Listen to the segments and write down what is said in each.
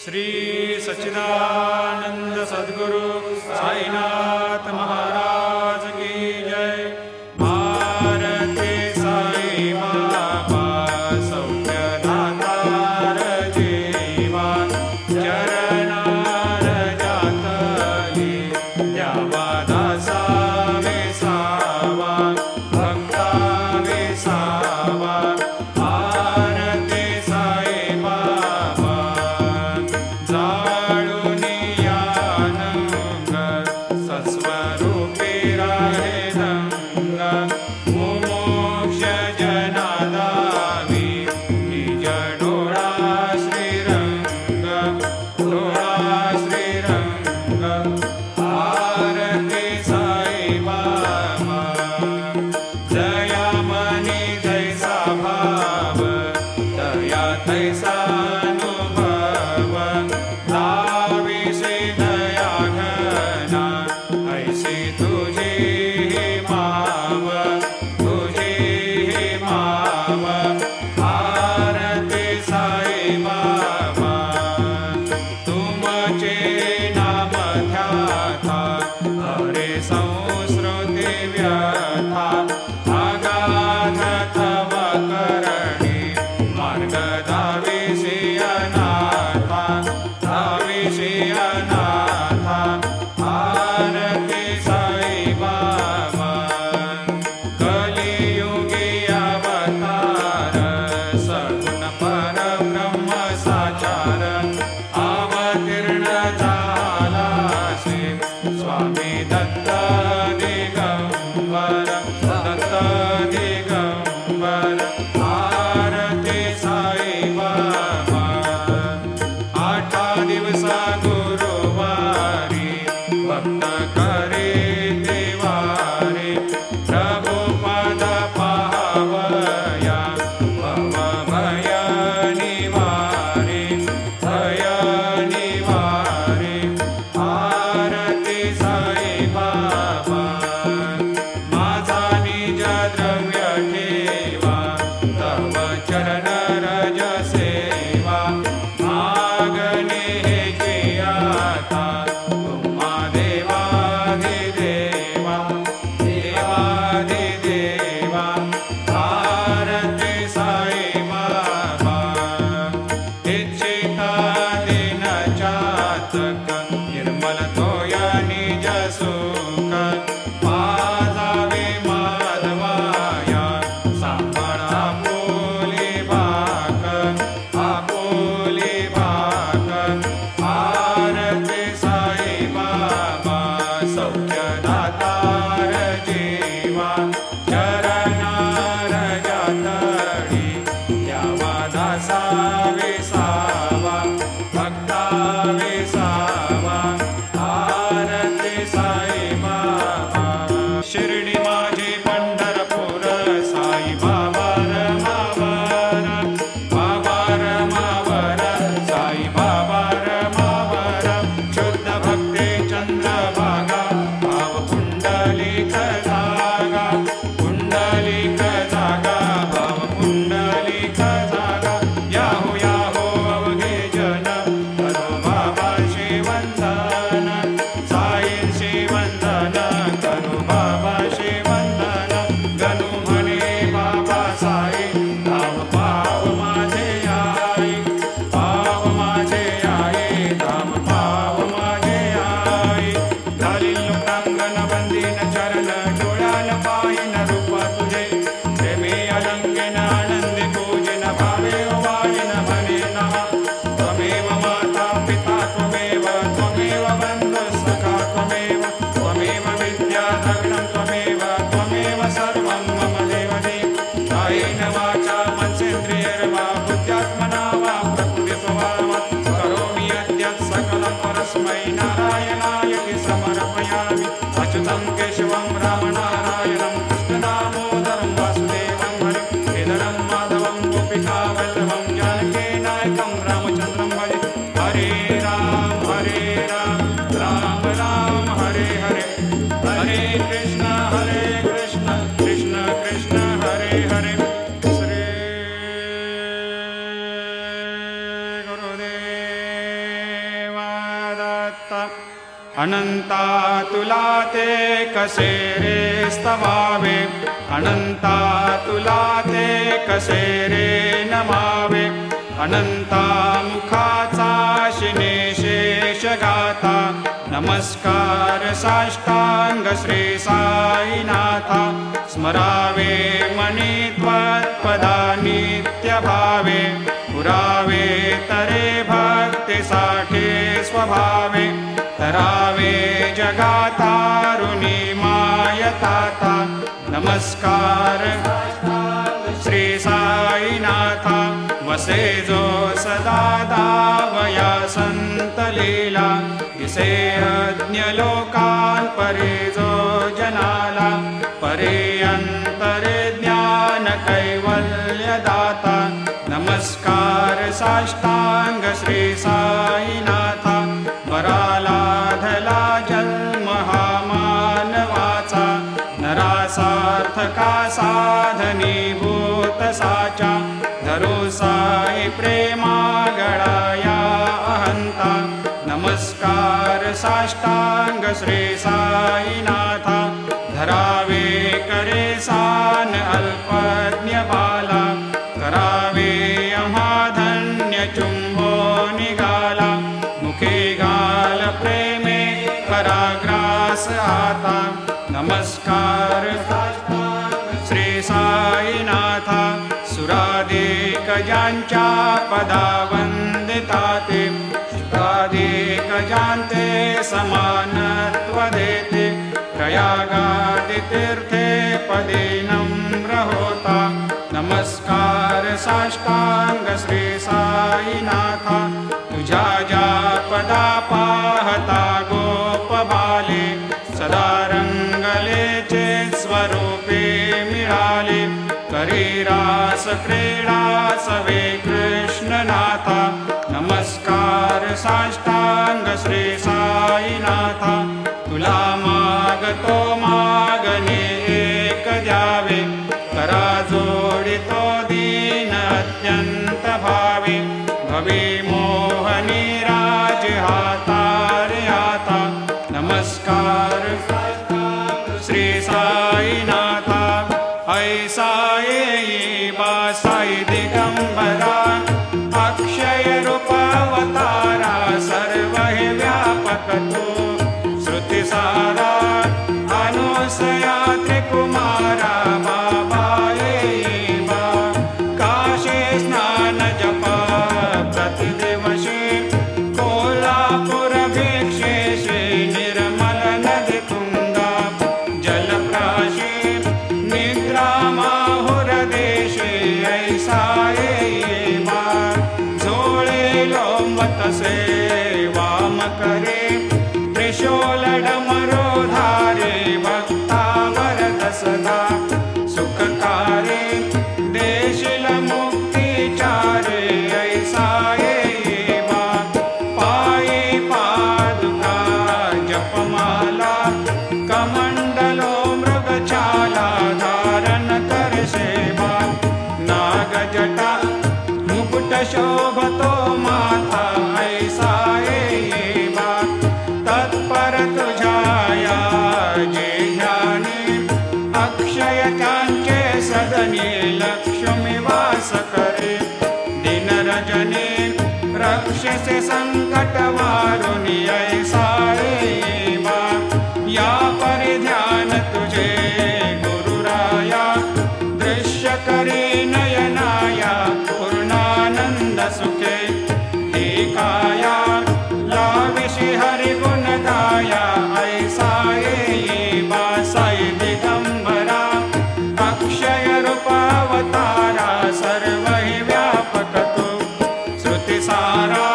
श्री सच्चिदानंद सद्गुरु साईनाथ महाराज की जय। भारती साई बाबा सौख्यदातार जीवा, चरणार जातली द्यावा दासा विसावा, भक्ता विसावा। भारती साई बाबा जाळूनी यानंग, सस्वरूपी राहे रंग। मुमोक्ष जनादावी निज डोळा श्रीरंग, डोळा श्रीरंग। भारती साई बाबा जया मनी जैसा भाव, दया तैसा अनुभव। दाविसी दया घना, ऐसी तुझी ही माव, तुझी ही माव। भारती साई बाबा तुमचे नाम ध्याता, हरे संस्कृती व्यथा। अगाध तव करणी, मार्ग दाविसी अनाथा, दाविसी अनाथा। भारती साई बाबा कलियुगी अवतार, सगुण परब्रह्म साचार। अवतीर्ण झालासी स्वामी दत्त दिगंबर, दत्त दिगंबर। भारती साई बाबा 8 दिवसा गुरुवारी, भक्त करे देवारे। प्रभु पद पावया, भव भय निवारे, भय निवारे। भारती साई बाबा माझा निज द्रव्य ठेवा, तव चरण रज सेवा। मागणे हेची आता, तुम्हा देवाधिदेवा, देवाधिदेवा। भारती साई बाबा इच्छिता दिन चातक, निर्मल तोया निज सुख। पाजावे माधवाया, सांभाळ आपुली भाक, आपुली भाक। भारती साई बाबा सौख्यदातार जीवा, चरणार जातली द्यावा दासा विसावा, भक्ता विसावा। भारती साई बाबा शिर्डी माझी पंढरपूर, साई बाबा रमावर, बाबा रमावर। साई बाबा रमावर शुद्ध भक्ती चंद्रभागा, भाव पुंडलिक जागा, पुंडलिक जागा, भाव पुंडलिक जागा। याहो याहो अवघे जन, करो बाबाशी वंदन, साईंशी वंदन, करो बाबाशी वंदन। गणू म्हणे बाबा साई, धाम पाव माझे आई, पाव माझे आई, धाम पाव माझे आई। घालील लोटांगण बंदीन चरण, डोळ्यान पाहिन रूप तुझे। प्रेमी अलंकेन आनंदी पूजिन, भावे वाजिन म्हणे नमः। त्वमेव माता पिता त्वमेव, त्वमेव बंधु सखा त्वमेव, त्वमेव विद्या द्रविणं त्वमेव, त्वमेव सर्वं मम देवदेव। कायेन वाचा मनसेन्द्रियैर्वा, बुद्ध्यात्मना वा प्रकृति स्वभावा, करोमि यद्यत् सकलं परस्मै नारायणायति समर्पयामि। अच्युतं केशवं रामनारायणं, कृष्णदामोदरं वासुदेवं हरिं, केदारं माधवं गोपिकावल्लभं, अनंता तुला ते कसे रे स्तवावे, अनंता तुला ते कसे रे नमावे, अनंता मुखाचा शिने शेष गाथा, नमस्कार साष्टांग श्री साईनाथा, स्मरावे मनी त्वत्पदा नित्य भावे, पुरावे तरे भक्ति साठे स्वभावे, तरावे जगातारुणी मायताता, नमस्कार श्री साईनाथा, वसे जो सदा दावया संत लीला, दिसे अज्ञ लोकान् परे जो जनाला, परे अंतरे ज्ञान कैवल्य दाता, नमस्कार साष्टांग श्री साईनाथा, वराला धला जन्म हा मानवाचा, नरासार्थका साधनीभूत साचा, धरो साई प्रेमा गळाया अहंता, नमस्कार साष्टांग श्री साईनाथा, धरावे करे सान अल्पज्ञ बाला, करावे अमाधन्य चुंबो निगाला, मुखे गाल प्रेमे पराग्रास आता, नमस्कार श्री साईनाथा, सुराधिक ज्यांच्या पदा वंदिताते, शुकाधिक ज्यांते समानत्व देते, प्रयागादि तीर्थे पदे नम्र होता, नमस्कार साष्टांग श्री साईनाथा, तुझ्या ज्या पदा पाहता गोप बाले, सदा रंगलेचे स्वरूपे मिळाले, करी रास क्रीडा सवे कृष्णनाथा, नमस्कार साष्टांग श्री साईनाथा, तुला मागतो मागणे एक द्यावे, करा जोडितो दीन अत्यंत भावे, भवी मोहनी राज हातारे आता, नमस्कार श्री साईनाथा, ऐसा येई बा साई दिगंबरा, अक्षय रूपावतारा, सर्व हे व्यापक तू, श्रुतिसारा अनुसया त्रिकुमारा, बाबा येई बा, काशी स्नान जपा प्रतिदिवशी, कोल्हापूर भिक्षेशी, निर्मल नदी तुंगा जलप्राशी, निद्रा माहुर देशे, ऐसा येई बा, झोळे लोंबतसे वाम करे, त्रिशूल डमरो धारे, भक्तावर दसदा सुखकारे, देशिल मुक्तिचारे, ऐसा येई बा, पायी पादुका जपमाला, कमंडलो मृगछाला, धारण कर सेवा, नागजटा मुकुट शोभतो माथा, ऐसा येई बा, तत्पर तुझाया जे ध्यानी, अक्षय त्यांचे सदनी, लक्ष्मी वास करे, दिन रजनी रक्षसे संकट वारुणी, ऐसा येई बा, या परिध्यान तुझे गुरुराया, दृश्य करी नयनाया, पूर्णानंद सुखे, हे काया लाविशी हरिगुण गाया, ऐसा येई बा, साई दिगंबरा, अक्षय रूपावतारा, सर्व हि व्यापक तू, श्रुतिसारा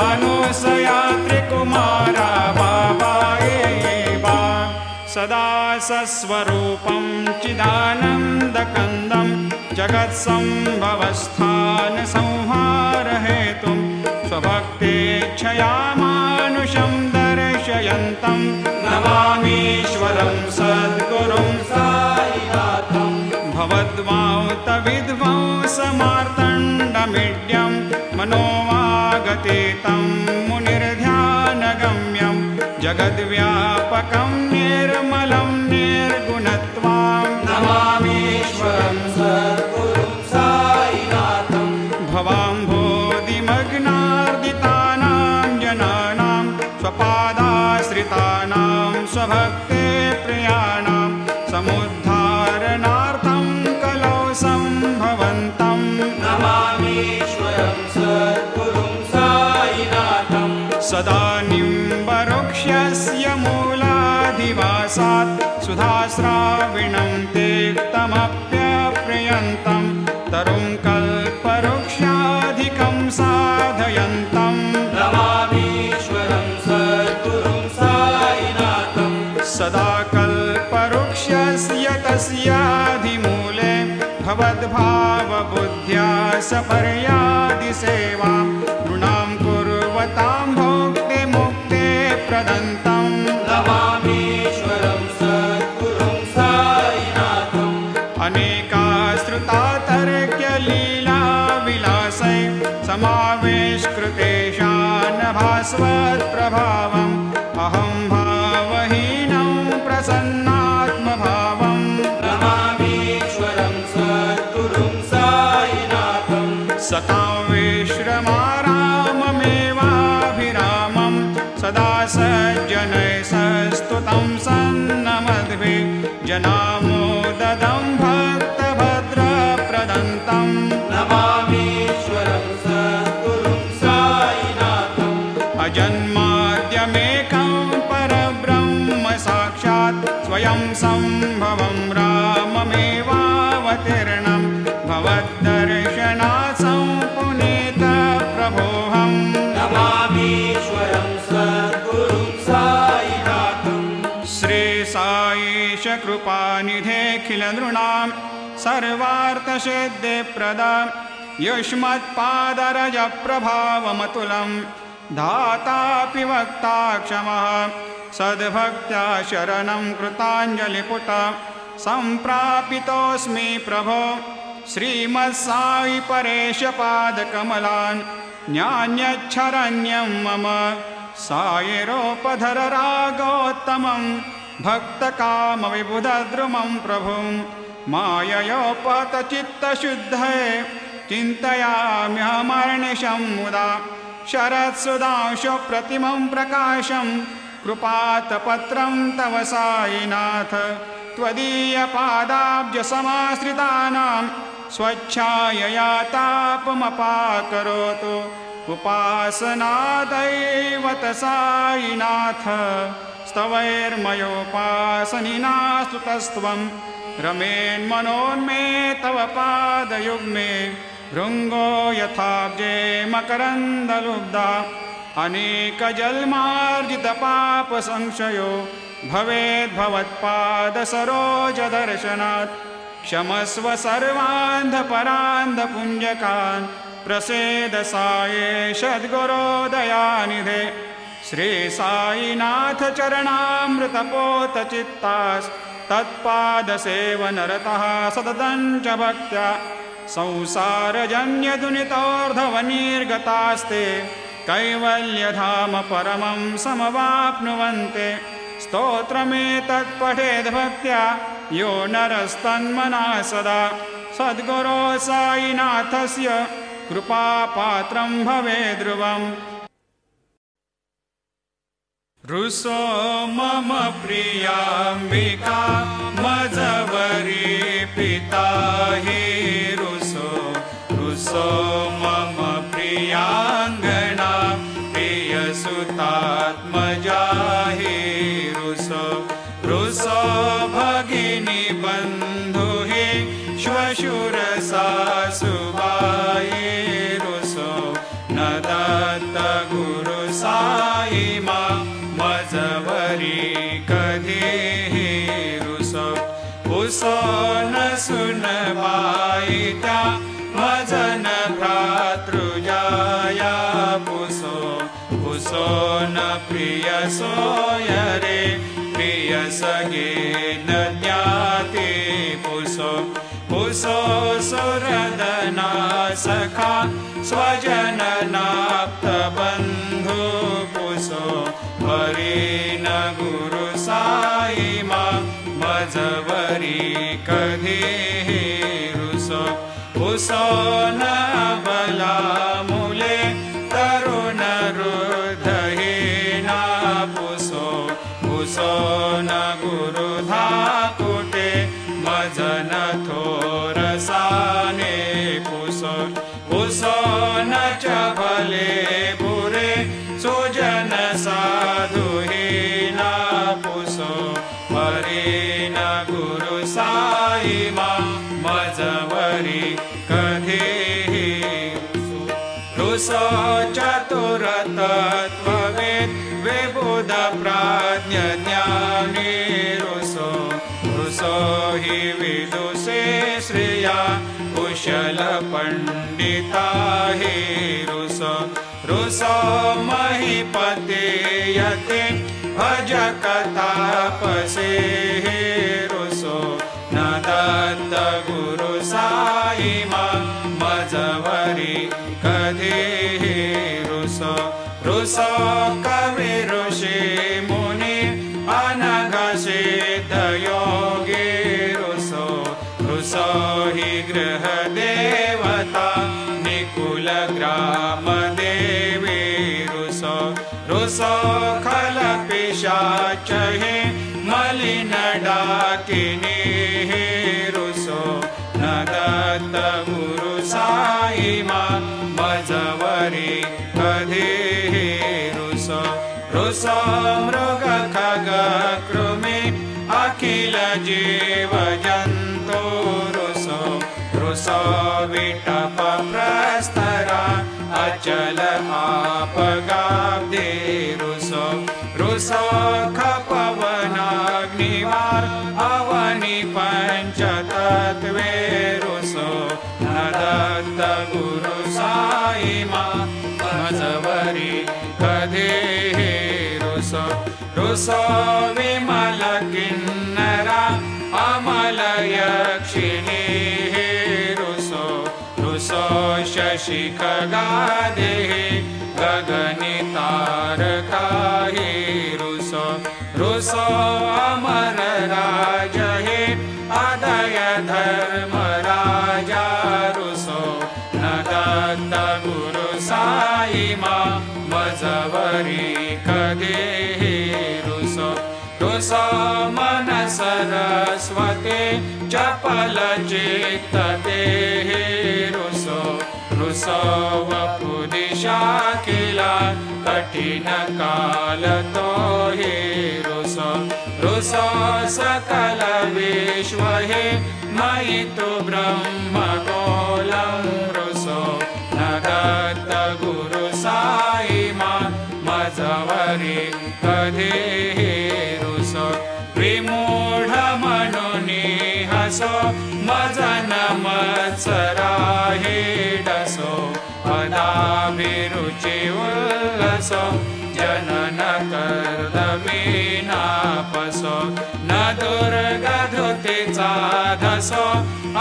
अनुसया त्रिकुमारा, बाबा येई बा, सदा सस्वरूपं चिदानन्दकन्दं, जगत्सम्भवस्थान संहार हेतुं, स्वभक्तेच्छया मानुषं दर्शयन्तं, नमामीश्वरं सद्गुरुं साईनाथं, भवद्वांतविध्वंसमार्तण्डमीड्यं, मनोवागतीतं मुनिर्ध्यानगम्यं, जगद्व्यापकं निर्मलं निर्गुणत्वां नमामीश्वरं सद्गुरुं साईनाथं भवाम्भोधिमग्नार्दितानां जनानां स्वपादाश्रितानां स्वभक्ते प्रियाणां समुद्धारणार्थं कलौ सम्भवन्तं नमामीश्वरं सद्गुरुं साईनाथं सदा निम्बवृक्षस्य मूलाधिवासात् सुधास्राविणं तेक्तमप्यप्रियन्तं तरुं कल्पवृक्षाधिकं साधयन्तं नमामीश्वरं सद्गुरुं साईनाथं सदा कल्पवृक्षस्य तस्याधिमूले भवद्भावबुद्ध्या सपर्यादिसेवां नृणां कुर्वतां भोक्तिमुक्ते प्रदन्तं नमामीश्वरं सद्गुरुं साईनाथं अनेकाश्रुता तर्क्यलीलाविलासै समावेशकृतेषान् भास्वत्प्रभावम् अहं भावहीनं प्रसन्नात्मभावं नमामीश्वरं सद्गुरुं साईनाथं सतां विश्रमाराममेवाभिरामं सदा सज्जनैः सस्तुतं सन्नमद्भिः जनामोददं भक्तभद्रप्रदन्तं नमामीश्वरं सद्गुरुं साईनाथं अजन्माद्यमेकं परब्रह्म साक्षात् स्वयं सम्भवं राममेवावतीर्णं भवद्दर्शनात् सम्पुनीतप्रभोऽहम् नमामीश्वरं सद्गुरुं साईनाथं श्रीसाईश कृपानिधेऽखिलनृणां सर्वार्थसिद्धिप्रदा युष्मत्पादरजप्रभावमतुलं धातापि वक्ता क्षमः सद्भक्त्या शरणं कृताञ्जलिपुट सम्प्रापितोऽस्मि प्रभो श्रीमत्साई परेशपादकमलान् न्यान्यच्छरण्यं मम सायिरोपधर रागोत्तमं भक्तकामविबुधद्रुमं प्रभुं माययोपतचित्तशुद्धये चिन्तयाम्यहमर्निशं मुदा शरत्सुधांशुप्रतिमं प्रकाशं कृपातपत्रं तव साईनाथ त्वदीयपादाब्जसमाश्रितानां स्वच्छायया तापमपाकरोतु उपासनादैवत साईनाथ स्तवैर्मयोपासनिना स्तुतस्त्वं रमेन्मनोन्मे तव पादयुग्मे भृङ्गो यथाब्जे मकरन्दलुब्धा अनेकजन्मार्जितपापसंशयो भवेद्भवत्पादसरोजदर्शनात् क्षमस्व सर्वान्धपरान्धपुञ्जकान् प्रसेद साये सद्गुरो दयानिधे श्रीसाईनाथ चरणामृतपोतचित्तास्तत्पादसेवनरतः सततं च भक्त्या संसारजन्यदुनितोर्धवनिर्गतास्ते कैवल्यधाम परमं समवाप्नुवन्ते स्तोत्रमेतत्पठेद्भक्त्या यो नरस्तन्मना सदा सद्गुरो साईनाथस्य कृपापात्रं भवेद्ध्रुवम् रुसो मम प्रियाम्बिका मजवरी पिता हि रुसो मम प्रियाङ्गना प्रियसुतात्मजा हि रुसो भगिनी बन्धु हि श्वशुरसासुबाई रुसो न दत्त गुरु साई मा मजवरी कधी रुसो न सुनबाई त्या मजन भ्रातृजाया पुसो न प्रिय सोयरे प्रिय सगे न ज्ञाते पुसो सुरदना सखा स्वजननाप्त बन्धु पुसो हरि न गुरु साई मा मजवरी कधी रुसो पुसो न बला मुले तरुण हृदयीना पुसो पुसो न गुरु धाकुटे मजन थोरसाने पुसो पुसो न चबले बुरे सुजन साधुहीना पुसो हरे न गुरु साई मा मजवरी कधी रुसो चतुर तत्ववेद विबुध प्राज्ञ ज्ञानी रुसो रुसो हि विदुषे श्रिया कुशल पंडिता हि रुसो रुसो महीपते यते भजक तापसे रुसो न दत्त गुरु साई मा मजवरी कधी रुसो रुसो कवि ऋषि मुनि अनघ सिद्ध योगी रुसो रुसो हि गृह देवता निकुल ग्राम देवी रुसो रुसो खल पिशाच हे मलिन डाकिनी रुसो न दत्त गुरु साई मा मजवरी कधी रुसो रुसो मृग खग कृमि अखिल जीव जंतु रुसो रुसो विटप प्रस्तरा अचल आपगाब्दे रुसो रुसो खपवनाग्निवार अवनि पंचतत्वे रुसो न दत्त गुरु साई मा मजवरी कधी रुसो रुसो विमल किन्नरा अमल यक्षिणी रुसो रुसो शशि खगादे गगनि तारका रुसो रुसो अमर राज हे अदय धर्म राजा रुसो न दत्त गुरु साई मा मजवरी कधी रुसो रुसो मन सरस्वती चपल चित्त देहि रुसो रुसो वपुदिशा किला कठिन काल तो हे रुसो रुसो सकल विश्व हे मयि तु ब्रह्म गोलम रुसो न दत्त गुरु साई मा मजवरी कधी रुसो विमूढ मनुनि हसो मजन मत्सरा हे डसो पदाभिरुचि उल्लसो जनन कर्दमीनापसो न दुर्गधुतिचा धसो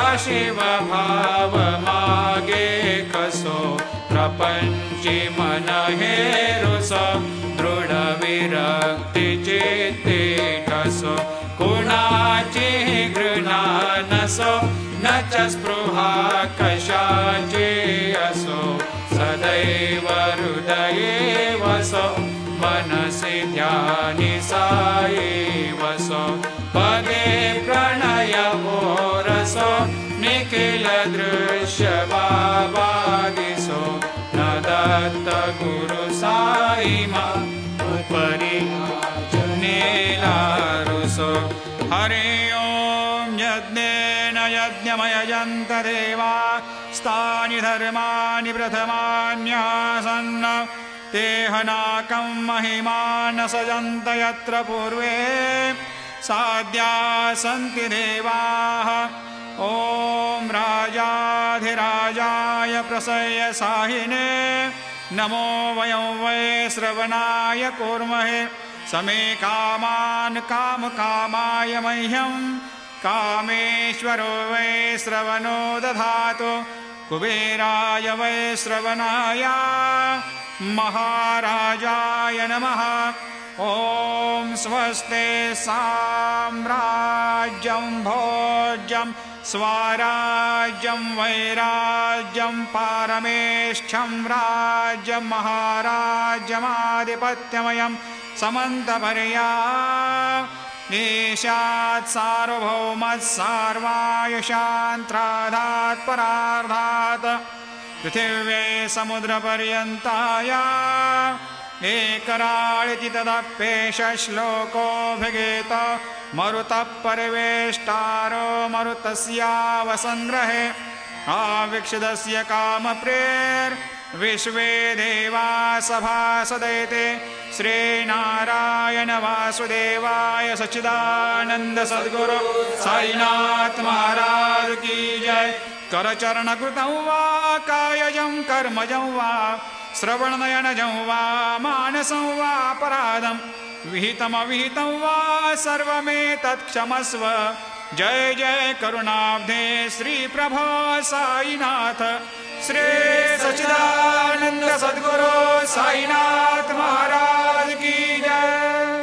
अशिव भाव मागे कसो प्रपंची मन हे रुसो दृढ विरक्ति चित्ते ठसो कुणाची घृणा नसो न च स्पृहा कशाची असो सदैव हृदये वसो मनसि ध्यानि साई वसो पदे प्रणय रसो निखिल दृश्य बाबादिसो न दत्त गुरु साई मा उपरि जनेला रुसो हरि ओम यज्ञेन यज्ञमयजन्त देवा स्थानि धर्माणि प्रथमान्यासन्न तेहनाकं महिमान सजन्त यत्र पूर्वे साध्या सन्ति देवाः ॐ राजाधिराजाय प्रसह्य साहिने नमो वयं वै श्रवणाय कुर्महे समे कामान् कामकामाय मह्यं कामेश्वरो वै श्रवणो दधातु कुबेराय वै श्रवणाय महाराजाय नमः ॐ स्वस्ते साम्राज्यं भोज्यं स्वराज्यं वैराज्यं पारमेष्ठ्यं राज्यं महाराज्यमाधिपत्यमयं समन्तपर्या ईशात् सार्वभौमः सर्वायुषान्त्राधात् परार्धात् पृथिव्ये समुद्रपर्यन्ताया एकराळिति तदप्येष श्लोकोऽभिगीत मरुतः परिवेष्टारो मरुतस्यावसङ्ग्रहे आवीक्षितस्य कामप्रेर्विश्वे देवा सभासदैते श्रीनारायण वासुदेवाय सच्चिदानन्द सद्गुरु साईनाथ महाराज की जय। करचरणकृतं वा कायजं कर्मजं वा श्रवणनयनजं वा मानसं वा अपराधं विहितमविहितं वा सर्वमेतत्क्षमस्व। जय जय करुणाब्धे श्रीप्रभो साईनाथ श्री सच्चिदानंद सद्गुरु साईनाथ महाराज की जय।